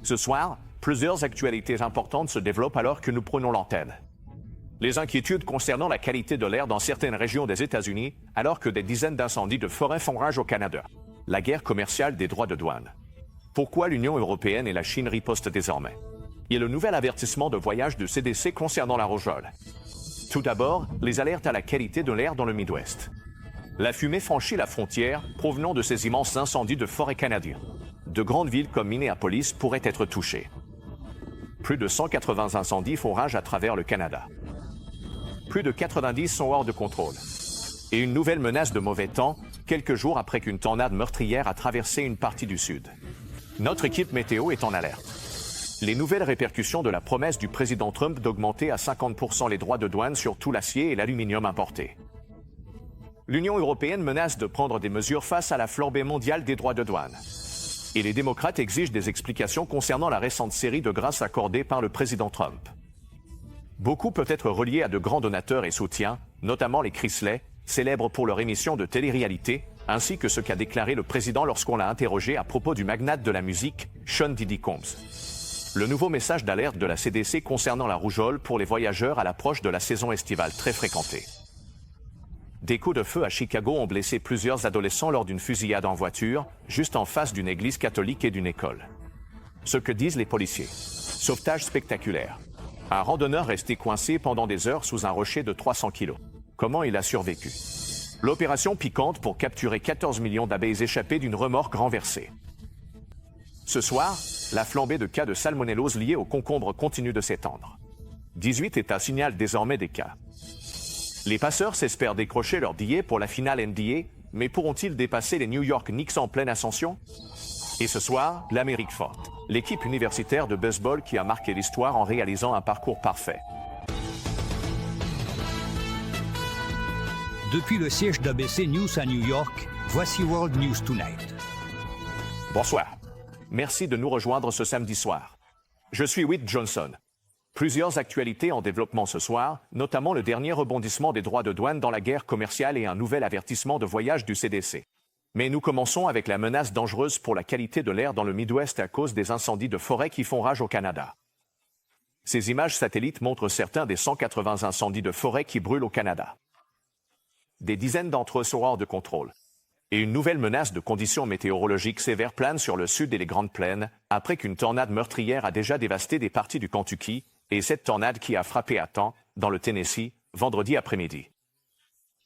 Ce soir, plusieurs actualités importantes se développent alors que nous prenons l'antenne. Les inquiétudes concernant la qualité de l'air dans certaines régions des États-Unis, alors que des dizaines d'incendies de forêt font rage au Canada. La guerre commerciale des droits de douane. Pourquoi l'Union européenne et la Chine ripostent désormais? Et le nouvel avertissement de voyage du CDC concernant la rougeole. Tout d'abord, les alertes à la qualité de l'air dans le Midwest. La fumée franchit la frontière provenant de ces immenses incendies de forêt canadiens. De grandes villes comme Minneapolis pourraient être touchées. Plus de 180 incendies font rage à travers le Canada. Plus de 90 sont hors de contrôle. Et une nouvelle menace de mauvais temps, quelques jours après qu'une tornade meurtrière a traversé une partie du sud. Notre équipe météo est en alerte. Les nouvelles répercussions de la promesse du président Trump d'augmenter à 50% les droits de douane sur tout l'acier et l'aluminium importés. L'Union européenne menace de prendre des mesures face à la flambée mondiale des droits de douane. Et les démocrates exigent des explications concernant la récente série de grâces accordées par le président Trump. Beaucoup peut être relié à de grands donateurs et soutiens, notamment les Chrysler, célèbres pour leur émission de télé-réalité, ainsi que ce qu'a déclaré le président lorsqu'on l'a interrogé à propos du magnate de la musique, Sean Diddy Combs. Le nouveau message d'alerte de la CDC concernant la rougeole pour les voyageurs à l'approche de la saison estivale très fréquentée. Des coups de feu à Chicago ont blessé plusieurs adolescents lors d'une fusillade en voiture, juste en face d'une église catholique et d'une école. Ce que disent les policiers. Sauvetage spectaculaire. Un randonneur resté coincé pendant des heures sous un rocher de 300 kilos. Comment il a survécu? L'opération piquante pour capturer 14 millions d'abeilles échappées d'une remorque renversée. Ce soir, la flambée de cas de salmonellose liée au concombre continue de s'étendre. 18 États signalent désormais des cas. Les passeurs s'espèrent décrocher leur billet pour la finale NBA, mais pourront-ils dépasser les New York Knicks en pleine ascension? Et ce soir, l'Amérique forte. L'équipe universitaire de baseball qui a marqué l'histoire en réalisant un parcours parfait. Depuis le siège d'ABC News à New York, voici World News Tonight. Bonsoir. Merci de nous rejoindre ce samedi soir. Je suis Whit Johnson. Plusieurs actualités en développement ce soir, notamment le dernier rebondissement des droits de douane dans la guerre commerciale et un nouvel avertissement de voyage du CDC. Mais nous commençons avec la menace dangereuse pour la qualité de l'air dans le Midwest à cause des incendies de forêt qui font rage au Canada. Ces images satellites montrent certains des 180 incendies de forêt qui brûlent au Canada. Des dizaines d'entre eux sont hors de contrôle. Et une nouvelle menace de conditions météorologiques sévères plane sur le sud et les Grandes Plaines, après qu'une tornade meurtrière a déjà dévasté des parties du Kentucky, et cette tornade qui a frappé à temps, dans le Tennessee, vendredi après-midi.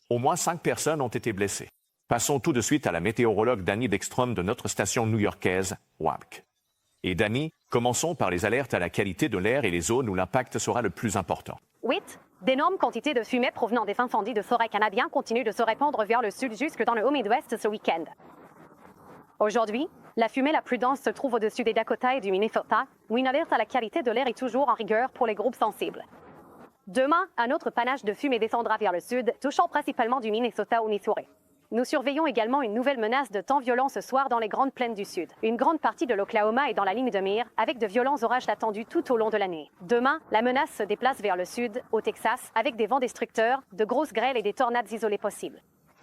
Au moins 5 personnes ont été blessées. Passons tout de suite à la météorologue Danny Beckstrom de notre station new-yorkaise, WAMC. Et Danny, commençons par les alertes à la qualité de l'air et les zones où l'impact sera le plus important. 8. D'énormes quantités de fumée provenant des incendies de forêt canadiens continuent de se répandre vers le sud jusque dans le Haut-Midwest ce week-end. Aujourd'hui, la fumée la plus dense se trouve au-dessus des Dakota et du Minnesota, où une alerte à la qualité de l'air est toujours en rigueur pour les groupes sensibles. Demain, un autre panache de fumée descendra vers le sud, touchant principalement du Minnesota au Missouri. Nous surveillons également une nouvelle menace de temps violent ce soir dans les Grandes Plaines du Sud. Une grande partie de l'Oklahoma est dans la ligne de mire, avec de violents orages attendus tout au long de l'année. Demain, la menace se déplace vers le sud, au Texas, avec des vents destructeurs, de grosses grêles et des tornades isolées possibles.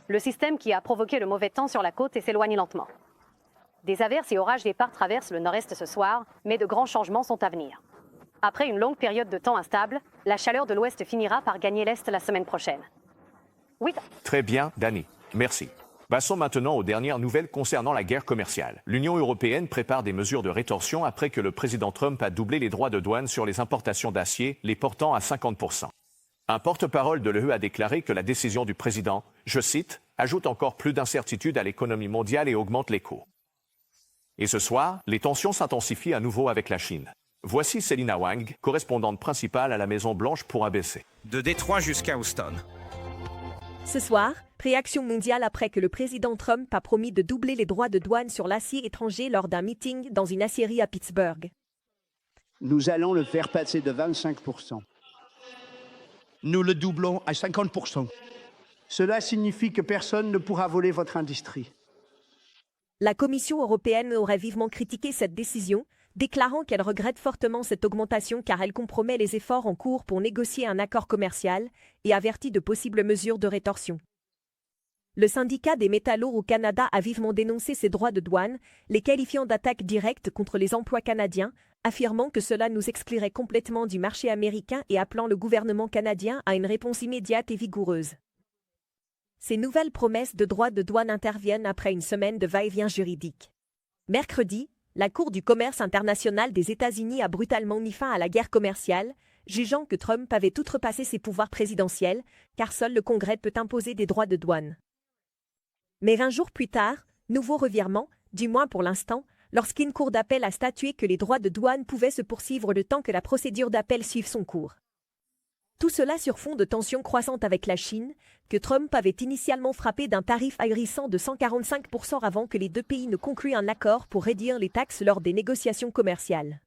Le système qui a provoqué le mauvais temps sur la côte s'éloigne lentement. Des averses et orages épars traversent le nord-est ce soir, mais de grands changements sont à venir. Après une longue période de temps instable, la chaleur de l'ouest finira par gagner l'est la semaine prochaine. Oui. Très bien, Danny. Merci. Passons maintenant aux dernières nouvelles concernant la guerre commerciale. L'Union européenne prépare des mesures de rétorsion après que le président Trump a doublé les droits de douane sur les importations d'acier, les portant à 50%. Un porte-parole de l'UE a déclaré que la décision du président, je cite, ajoute encore plus d'incertitude à l'économie mondiale et augmente les coûts. Et ce soir, les tensions s'intensifient à nouveau avec la Chine. Voici Selina Wang, correspondante principale à la Maison-Blanche pour ABC. De Détroit jusqu'à Houston. Ce soir, réaction mondiale après que le président Trump a promis de doubler les droits de douane sur l'acier étranger lors d'un meeting dans une aciérie à Pittsburgh. Nous allons le faire passer de 25%. Nous le doublons à 50%. Cela signifie que personne ne pourra voler votre industrie. La Commission européenne aurait vivement critiqué cette décision, déclarant qu'elle regrette fortement cette augmentation car elle compromet les efforts en cours pour négocier un accord commercial et avertit de possibles mesures de rétorsion. Le syndicat des métallos au Canada a vivement dénoncé ces droits de douane, les qualifiant d'attaques directes contre les emplois canadiens, affirmant que cela nous exclurait complètement du marché américain et appelant le gouvernement canadien à une réponse immédiate et vigoureuse. Ces nouvelles promesses de droits de douane interviennent après une semaine de va-et-vient juridique. Mercredi, la Cour du commerce international des États-Unis a brutalement mis fin à la guerre commerciale, jugeant que Trump avait outrepassé ses pouvoirs présidentiels, car seul le Congrès peut imposer des droits de douane. Mais 20 jours plus tard, nouveau revirement, du moins pour l'instant, lorsqu'une cour d'appel a statué que les droits de douane pouvaient se poursuivre le temps que la procédure d'appel suive son cours. Tout cela sur fond de tensions croissantes avec la Chine, que Trump avait initialement frappé d'un tarif ahurissant de 145% avant que les deux pays ne concluent un accord pour réduire les taxes lors des négociations commerciales.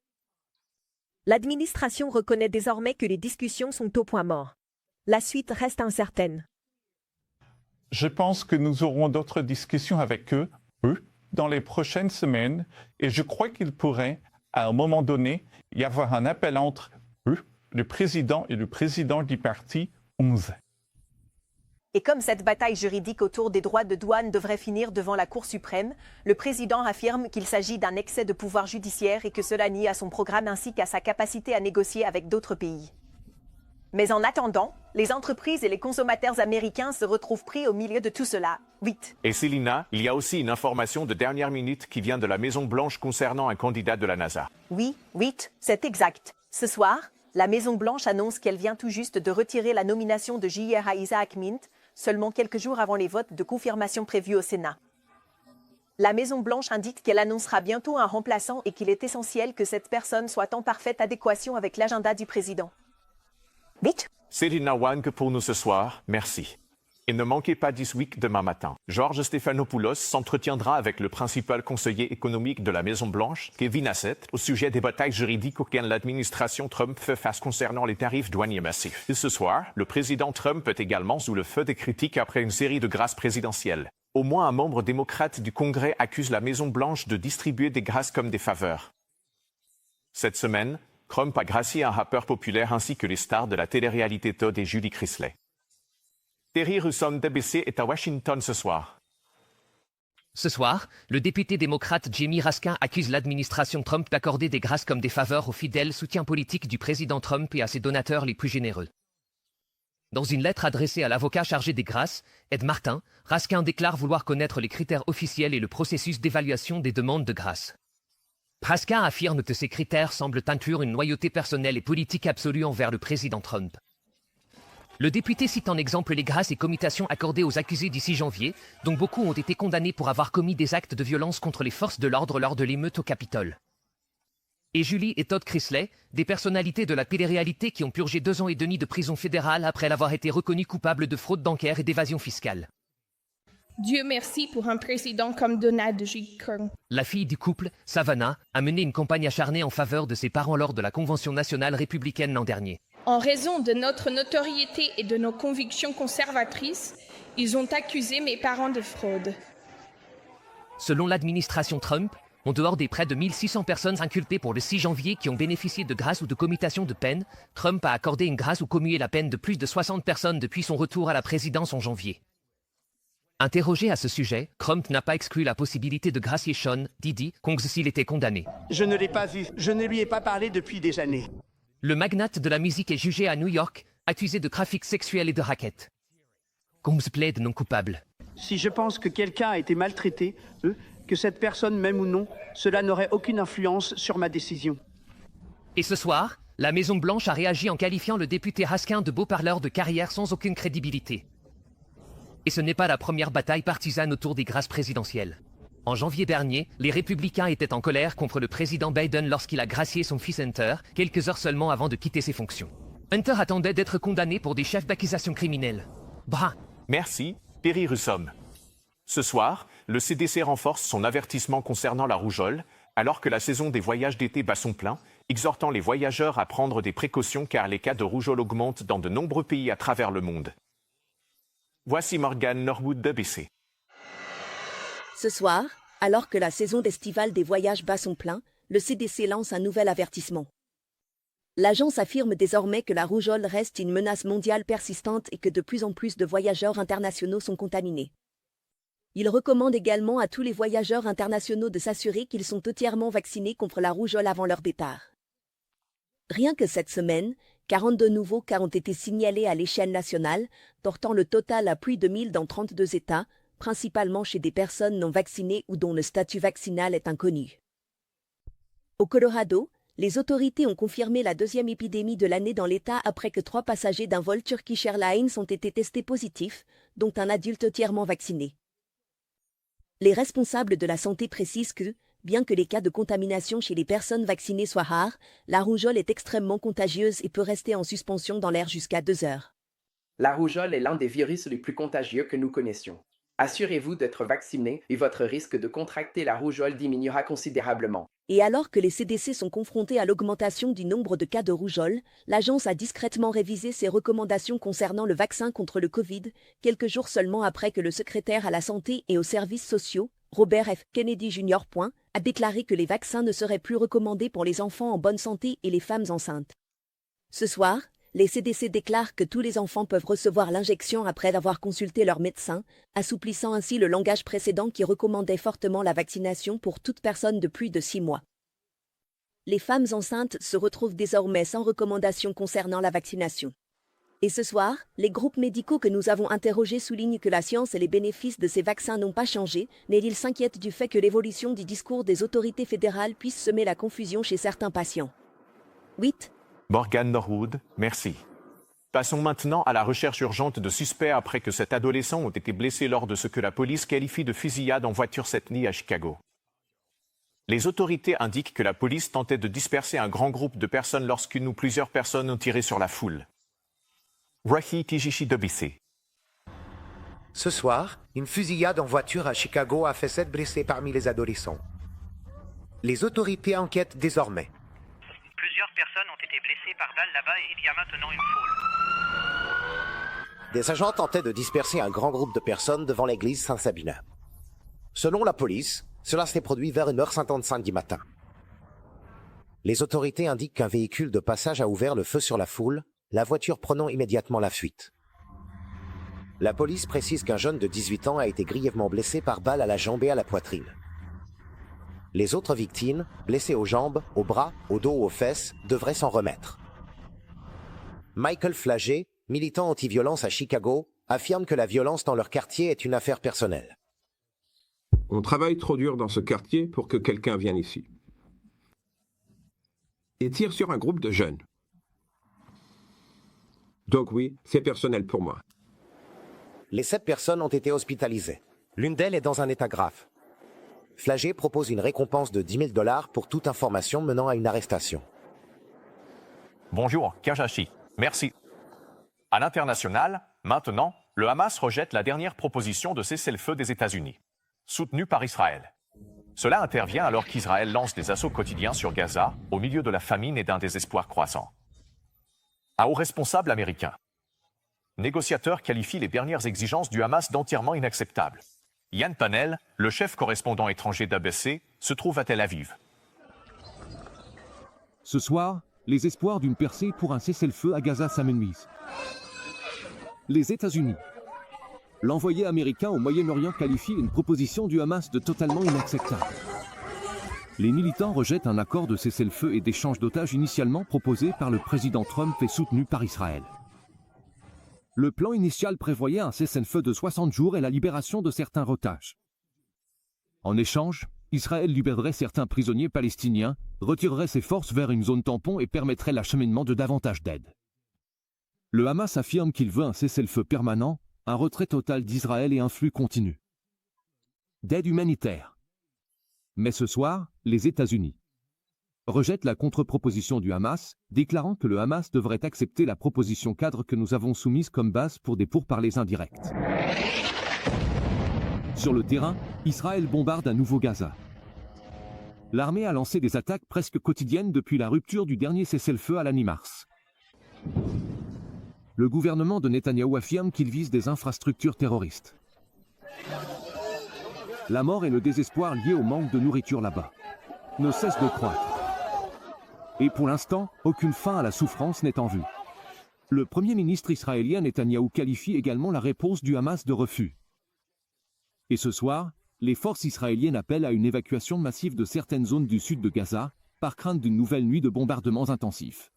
L'administration reconnaît désormais que les discussions sont au point mort. La suite reste incertaine. Je pense que nous aurons d'autres discussions avec eux, dans les prochaines semaines, et je crois qu'il pourrait, à un moment donné, y avoir un appel entre eux, le président et le président du parti 11. Et comme cette bataille juridique autour des droits de douane devrait finir devant la Cour suprême, le président affirme qu'il s'agit d'un excès de pouvoir judiciaire et que cela nuit à son programme ainsi qu'à sa capacité à négocier avec d'autres pays. Mais en attendant, les entreprises et les consommateurs américains se retrouvent pris au milieu de tout cela. 8. Et Célina, il y a aussi une information de dernière minute qui vient de la Maison-Blanche concernant un candidat de la NASA. Oui, 8, c'est exact. Ce soir, la Maison-Blanche annonce qu'elle vient tout juste de retirer la nomination de J.R. Isaac Mint, seulement quelques jours avant les votes de confirmation prévus au Sénat. La Maison-Blanche indique qu'elle annoncera bientôt un remplaçant et qu'il est essentiel que cette personne soit en parfaite adéquation avec l'agenda du président. 8. Célina Wang pour nous ce soir, merci. Et ne manquez pas This Week demain matin. Georges Stéphanopoulos s'entretiendra avec le principal conseiller économique de la Maison-Blanche, Kevin Hassett, au sujet des batailles juridiques auxquelles l'administration Trump fait face concernant les tarifs douaniers massifs. Et ce soir, le président Trump est également sous le feu des critiques après une série de grâces présidentielles. Au moins un membre démocrate du Congrès accuse la Maison-Blanche de distribuer des grâces comme des faveurs. Cette semaine, Trump a gracié un rappeur populaire ainsi que les stars de la télé-réalité Todd et Julie Chrisley. Terry Russom d'ABC est à Washington ce soir. Ce soir, le député démocrate Jamie Raskin accuse l'administration Trump d'accorder des grâces comme des faveurs aux fidèles soutiens politiques du président Trump et à ses donateurs les plus généreux. Dans une lettre adressée à l'avocat chargé des grâces, Ed Martin, Raskin déclare vouloir connaître les critères officiels et le processus d'évaluation des demandes de grâce. Raskin affirme que ces critères semblent inclure une loyauté personnelle et politique absolue envers le président Trump. Le député cite en exemple les grâces et commutations accordées aux accusés du 6 janvier, dont beaucoup ont été condamnés pour avoir commis des actes de violence contre les forces de l'ordre lors de l'émeute au Capitole. Et Julie et Todd Chrisley, des personnalités de la télé-réalité qui ont purgé 2 ans et demi de prison fédérale après avoir été reconnus coupables de fraude bancaire et d'évasion fiscale. Dieu merci pour un président comme Donald J. Trump. La fille du couple, Savannah, a mené une campagne acharnée en faveur de ses parents lors de la Convention nationale républicaine l'an dernier. En raison de notre notoriété et de nos convictions conservatrices, ils ont accusé mes parents de fraude. Selon l'administration Trump, en dehors des près de 1600 personnes inculpées pour le 6 janvier qui ont bénéficié de grâce ou de commutation de peine, Trump a accordé une grâce ou commué la peine de plus de 60 personnes depuis son retour à la présidence en janvier. Interrogé à ce sujet, Trump n'a pas exclu la possibilité de gracier Sean Diddy Combs s'il était condamné. Je ne l'ai pas vu. Je ne lui ai pas parlé depuis des années. Le magnate de la musique est jugé à New York, accusé de trafic sexuel et de racket. Combs plaide non coupable. Si je pense que quelqu'un a été maltraité, que cette personne même ou non, cela n'aurait aucune influence sur ma décision. Et ce soir, la Maison-Blanche a réagi en qualifiant le député Raskin de beau parleur de carrière sans aucune crédibilité. Et ce n'est pas la première bataille partisane autour des grâces présidentielles. En janvier dernier, les républicains étaient en colère contre le président Biden lorsqu'il a gracié son fils Hunter, quelques heures seulement avant de quitter ses fonctions. Hunter attendait d'être condamné pour des chefs d'accusation criminels. Brun. Merci, Perry Russom. Ce soir, le CDC renforce son avertissement concernant la rougeole, alors que la saison des voyages d'été bat son plein, exhortant les voyageurs à prendre des précautions car les cas de rougeole augmentent dans de nombreux pays à travers le monde. Voici Morgan Norwood d'ABC. Ce soir, alors que la saison estivale des voyages bat son plein, le CDC lance un nouvel avertissement. L'agence affirme désormais que la rougeole reste une menace mondiale persistante et que de plus en plus de voyageurs internationaux sont contaminés. Il recommande également à tous les voyageurs internationaux de s'assurer qu'ils sont entièrement vaccinés contre la rougeole avant leur départ. Rien que cette semaine, 42 nouveaux cas ont été signalés à l'échelle nationale, portant le total à plus de 1000 dans 32 États, principalement chez des personnes non vaccinées ou dont le statut vaccinal est inconnu. Au Colorado, les autorités ont confirmé la deuxième épidémie de l'année dans l'État après que 3 passagers d'un vol Turkish Airlines ont été testés positifs, dont un adulte entièrement vacciné. Les responsables de la santé précisent que, bien que les cas de contamination chez les personnes vaccinées soient rares, la rougeole est extrêmement contagieuse et peut rester en suspension dans l'air jusqu'à 2 heures. La rougeole est l'un des virus les plus contagieux que nous connaissions. Assurez-vous d'être vacciné et votre risque de contracter la rougeole diminuera considérablement. Et alors que les CDC sont confrontés à l'augmentation du nombre de cas de rougeole, l'agence a discrètement révisé ses recommandations concernant le vaccin contre le Covid, quelques jours seulement après que le secrétaire à la santé et aux services sociaux, Robert F. Kennedy Jr. a déclaré que les vaccins ne seraient plus recommandés pour les enfants en bonne santé et les femmes enceintes. Ce soir, les CDC déclarent que tous les enfants peuvent recevoir l'injection après avoir consulté leur médecin, assouplissant ainsi le langage précédent qui recommandait fortement la vaccination pour toute personne de plus de 6 mois. Les femmes enceintes se retrouvent désormais sans recommandation concernant la vaccination. Et ce soir, les groupes médicaux que nous avons interrogés soulignent que la science et les bénéfices de ces vaccins n'ont pas changé, mais ils s'inquiètent du fait que l'évolution du discours des autorités fédérales puisse semer la confusion chez certains patients. 8. Morgan Norwood, merci. Passons maintenant à la recherche urgente de suspects après que cet adolescent ait été blessé lors de ce que la police qualifie de fusillade en voiture cette nuit à Chicago. Les autorités indiquent que la police tentait de disperser un grand groupe de personnes lorsqu'une ou plusieurs personnes ont tiré sur la foule. Rahi Tijishi Dobissé. Ce soir, une fusillade en voiture à Chicago a fait 7 blessés parmi les adolescents. Les autorités enquêtent désormais. Plusieurs personnes ont été blessées par balle là-bas et il y a maintenant une foule. Des agents tentaient de disperser un grand groupe de personnes devant l'église Saint-Sabina. Selon la police, cela s'est produit vers 1h55 du matin. Les autorités indiquent qu'un véhicule de passage a ouvert le feu sur la foule, la voiture prenant immédiatement la fuite. La police précise qu'un jeune de 18 ans a été grièvement blessé par balle à la jambe et à la poitrine. Les autres victimes, blessées aux jambes, aux bras, au dos ou aux fesses, devraient s'en remettre. Michael Flagey, militant anti-violence à Chicago, affirme que la violence dans leur quartier est une affaire personnelle. On travaille trop dur dans ce quartier pour que quelqu'un vienne ici. Et tire sur un groupe de jeunes. Donc oui, c'est personnel pour moi. Les 7 personnes ont été hospitalisées. L'une d'elles est dans un état grave. Flagey propose une récompense de $10 000 pour toute information menant à une arrestation. Bonjour, Kajashi. Merci. À l'international, maintenant, le Hamas rejette la dernière proposition de cessez-le-feu des États-Unis, soutenue par Israël. Cela intervient alors qu'Israël lance des assauts quotidiens sur Gaza, au milieu de la famine et d'un désespoir croissant. Un haut responsable américain, négociateur, qualifie les dernières exigences du Hamas d'entièrement inacceptables. Yann Panel, le chef correspondant étranger d'ABC, se trouve à Tel Aviv. Ce soir, les espoirs d'une percée pour un cessez-le-feu à Gaza s'amenuisent. Les États-Unis. L'envoyé américain au Moyen-Orient qualifie une proposition du Hamas de totalement inacceptable. Les militants rejettent un accord de cessez-le-feu et d'échange d'otages initialement proposé par le président Trump et soutenu par Israël. Le plan initial prévoyait un cessez-le-feu de 60 jours et la libération de certains otages. En échange, Israël libérerait certains prisonniers palestiniens, retirerait ses forces vers une zone tampon et permettrait l'acheminement de davantage d'aide. Le Hamas affirme qu'il veut un cessez-le-feu permanent, un retrait total d'Israël et un flux continu d'aide humanitaire. Mais ce soir, les États-Unis rejettent la contre-proposition du Hamas, déclarant que le Hamas devrait accepter la proposition cadre que nous avons soumise comme base pour des pourparlers indirects. Sur le terrain, Israël bombarde à nouveau Gaza. L'armée a lancé des attaques presque quotidiennes depuis la rupture du dernier cessez-le-feu à la mi-mars. Le gouvernement de Netanyahou affirme qu'il vise des infrastructures terroristes. La mort et le désespoir liés au manque de nourriture là-bas ne cessent de croître. Et pour l'instant, aucune fin à la souffrance n'est en vue. Le Premier ministre israélien Netanyahou qualifie également la réponse du Hamas de refus. Et ce soir, les forces israéliennes appellent à une évacuation massive de certaines zones du sud de Gaza, par crainte d'une nouvelle nuit de bombardements intensifs.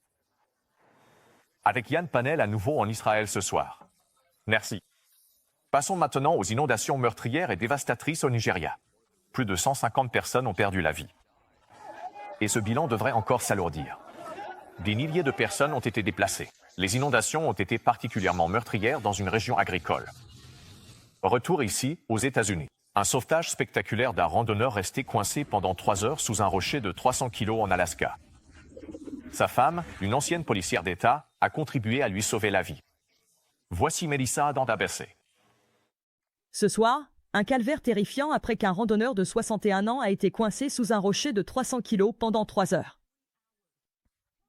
Avec Yann Panel à nouveau en Israël ce soir. Merci. Passons maintenant aux inondations meurtrières et dévastatrices au Nigeria. Plus de 150 personnes ont perdu la vie. Et ce bilan devrait encore s'alourdir. Des milliers de personnes ont été déplacées. Les inondations ont été particulièrement meurtrières dans une région agricole. Retour ici, aux États-Unis. Un sauvetage spectaculaire d'un randonneur resté coincé pendant 3 heures sous un rocher de 300 kilos en Alaska. Sa femme, une ancienne policière d'État, a contribué à lui sauver la vie. Voici Mélissa dans ABC. Ce soir, un calvaire terrifiant après qu'un randonneur de 61 ans a été coincé sous un rocher de 300 kilos pendant 3 heures.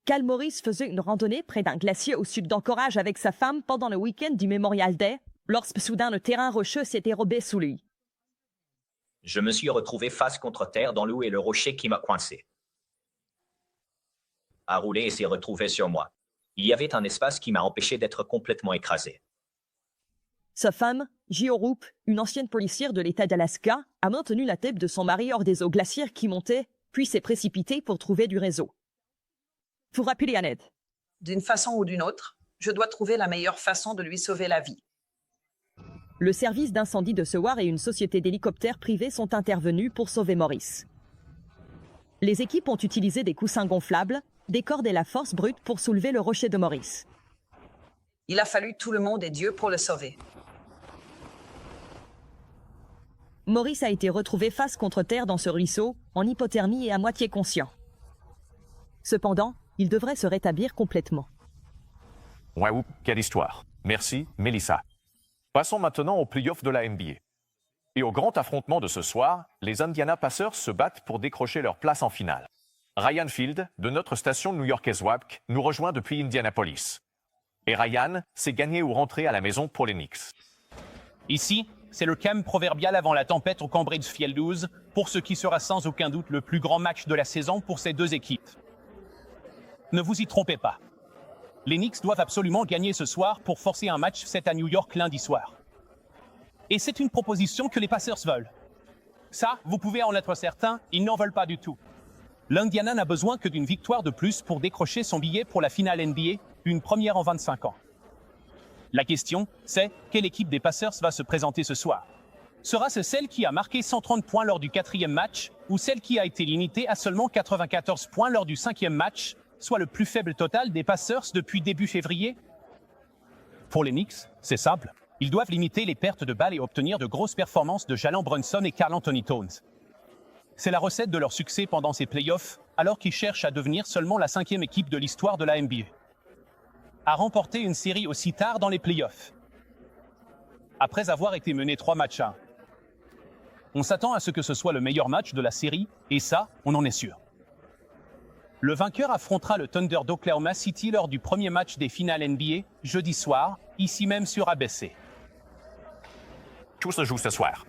Cal Morris faisait une randonnée près d'un glacier au sud d'Anchorage avec sa femme pendant le week-end du Memorial Day, lorsque soudain le terrain rocheux s'est dérobé sous lui. Je me suis retrouvé face contre terre dans l'eau et le rocher qui m'a coincé a roulé et s'est retrouvé sur moi. Il y avait un espace qui m'a empêché d'être complètement écrasé. Sa femme, Gio Roop, une ancienne policière de l'État d'Alaska, a maintenu la tête de son mari hors des eaux glaciaires qui montaient, puis s'est précipitée pour trouver du réseau. Vous rappelez à l'aide. D'une façon ou d'une autre, je dois trouver la meilleure façon de lui sauver la vie. Le service d'incendie de Seward et une société d'hélicoptères privés sont intervenus pour sauver Morris. Les équipes ont utilisé des coussins gonflables, des cordes et la force brute pour soulever le rocher de Morris. Il a fallu tout le monde et Dieu pour le sauver. Morris a été retrouvé face contre terre dans ce ruisseau, en hypothermie et à moitié conscient. Cependant, il devrait se rétablir complètement. Waouh, quelle histoire. Merci, Mélissa. Passons maintenant aux playoffs de la NBA. Et au grand affrontement de ce soir, les Indiana Pacers se battent pour décrocher leur place en finale. Ryan Field, de notre station new-yorkaise WAPC, nous rejoint depuis Indianapolis. Et Ryan, c'est gagner ou rentrer à la maison pour les Knicks. Ici, c'est le calme proverbial avant la tempête au Cambridge Fieldhouse, pour ce qui sera sans aucun doute le plus grand match de la saison pour ces deux équipes. Ne vous y trompez pas. Les Knicks doivent absolument gagner ce soir pour forcer un match 7 à New York lundi soir. Et c'est une proposition que les Pacers veulent. Ça, vous pouvez en être certain, ils n'en veulent pas du tout. L'Indiana n'a besoin que d'une victoire de plus pour décrocher son billet pour la finale NBA, une première en 25 ans. La question, c'est quelle équipe des Pacers va se présenter ce soir? Sera-ce celle qui a marqué 130 points lors du 4e match ou celle qui a été limitée à seulement 94 points lors du 5e match, soit le plus faible total des Pacers depuis début février? Pour les Knicks, c'est simple. Ils doivent limiter les pertes de balles et obtenir de grosses performances de Jalen Brunson et Karl Anthony Towns. C'est la recette de leur succès pendant ces playoffs, alors qu'ils cherchent à devenir seulement la 5e équipe de l'histoire de la NBA à remporter une série aussi tard dans les playoffs, après avoir été mené 3 matchs à 1. On s'attend à ce que ce soit le meilleur match de la série, et ça, on en est sûr. Le vainqueur affrontera le Thunder d'Oklahoma City lors du premier match des finales NBA, jeudi soir, ici même sur ABC. Tout se joue ce soir.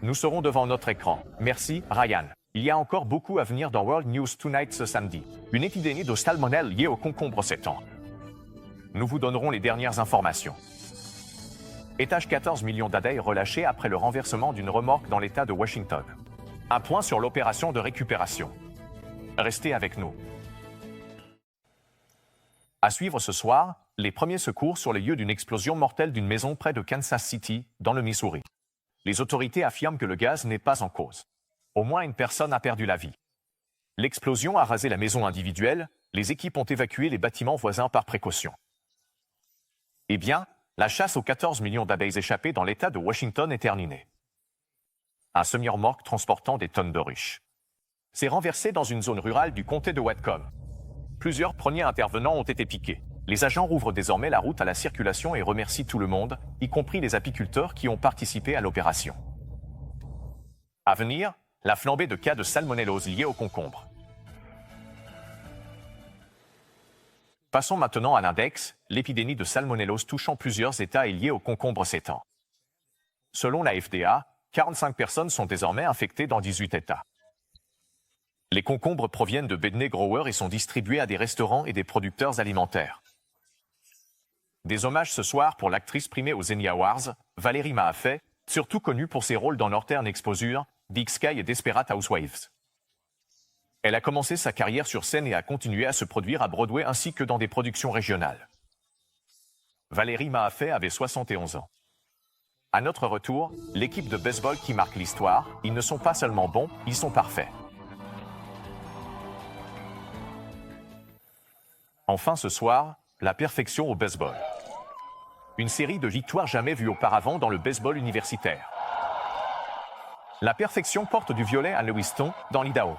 Nous serons devant notre écran. Merci, Ryan. Il y a encore beaucoup à venir dans World News Tonight ce samedi. Une épidémie de salmonelle liée au concombre s'étend. Nous vous donnerons les dernières informations. Étage 14 millions d'abeilles relâchées après le renversement d'une remorque dans l'État de Washington. Un point sur l'opération de récupération. Restez avec nous. À suivre ce soir, les premiers secours sur les lieux d'une explosion mortelle d'une maison près de Kansas City, dans le Missouri. Les autorités affirment que le gaz n'est pas en cause. Au moins une personne a perdu la vie. L'explosion a rasé la maison individuelle, les équipes ont évacué les bâtiments voisins par précaution. Eh bien, la chasse aux 14 millions d'abeilles échappées dans l'État de Washington est terminée. Un semi-remorque transportant des tonnes de ruches s'est renversé dans une zone rurale du comté de Whatcom. Plusieurs premiers intervenants ont été piqués. Les agents rouvrent désormais la route à la circulation et remercient tout le monde, y compris les apiculteurs qui ont participé à l'opération. À venir, la flambée de cas de salmonellose liés au concombre. Passons maintenant à l'index, l'épidémie de salmonellose touchant plusieurs États et liée au concombre s'étend. Selon la FDA, 45 personnes sont désormais infectées dans 18 États. Les concombres proviennent de Bedney Growers et sont distribués à des restaurants et des producteurs alimentaires. Des hommages ce soir pour l'actrice primée aux Emmy Awards, Valérie Mahaffey, surtout connue pour ses rôles dans Northern Exposure, Big Sky et Desperate Housewives. Elle a commencé sa carrière sur scène et a continué à se produire à Broadway ainsi que dans des productions régionales. Valérie Mahaffey avait 71 ans. À notre retour, l'équipe de baseball qui marque l'histoire, ils ne sont pas seulement bons, ils sont parfaits. Enfin ce soir, la perfection au baseball. Une série de victoires jamais vues auparavant dans le baseball universitaire. La perfection porte du violet à Lewiston, dans l'Idaho.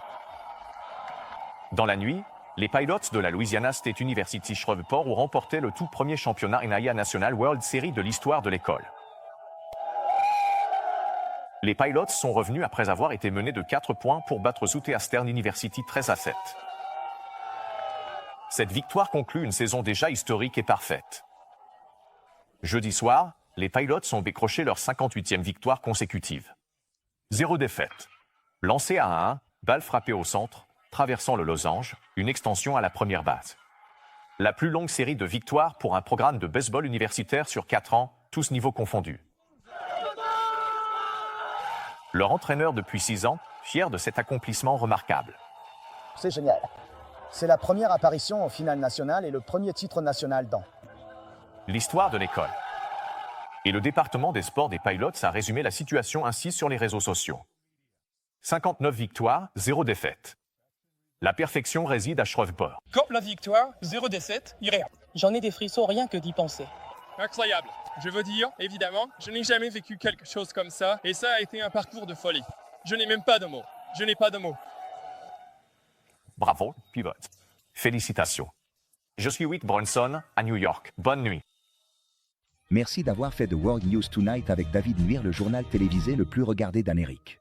Dans la nuit, les Pilots de la Louisiana State University Shreveport ont remporté le tout premier championnat NAIA National World Series de l'histoire de l'école. Les Pilots sont revenus après avoir été menés de 4 points pour battre Zoutea Stern University 13-7. Cette victoire conclut une saison déjà historique et parfaite. Jeudi soir, les Pilots ont décroché leur 58e victoire consécutive. 0 défaite. Lancé à 1, balle frappée au centre, traversant le losange, une extension à la première base. La plus longue série de victoires pour un programme de baseball universitaire sur 4 ans, tous niveaux confondus. Leur entraîneur depuis 6 ans, fier de cet accomplissement remarquable. C'est génial. C'est la première apparition en finale nationale et le premier titre national dans l'histoire de l'école. Et le département des sports des Pilots a résumé la situation ainsi sur les réseaux sociaux. 59 victoires, 0 défaite. La perfection réside à Shreveport. Comme la victoire, 0 défaite, irréel. J'en ai des frissons rien que d'y penser. Incroyable. Je veux dire, évidemment, je n'ai jamais vécu quelque chose comme ça et ça a été un parcours de folie. Je n'ai même pas de mots. Je n'ai pas de mots. Bravo, Pivot. Félicitations. Je suis Whit Bronson, à New York. Bonne nuit. Merci d'avoir fait The World News Tonight avec David Muir, le journal télévisé le plus regardé d'Amérique.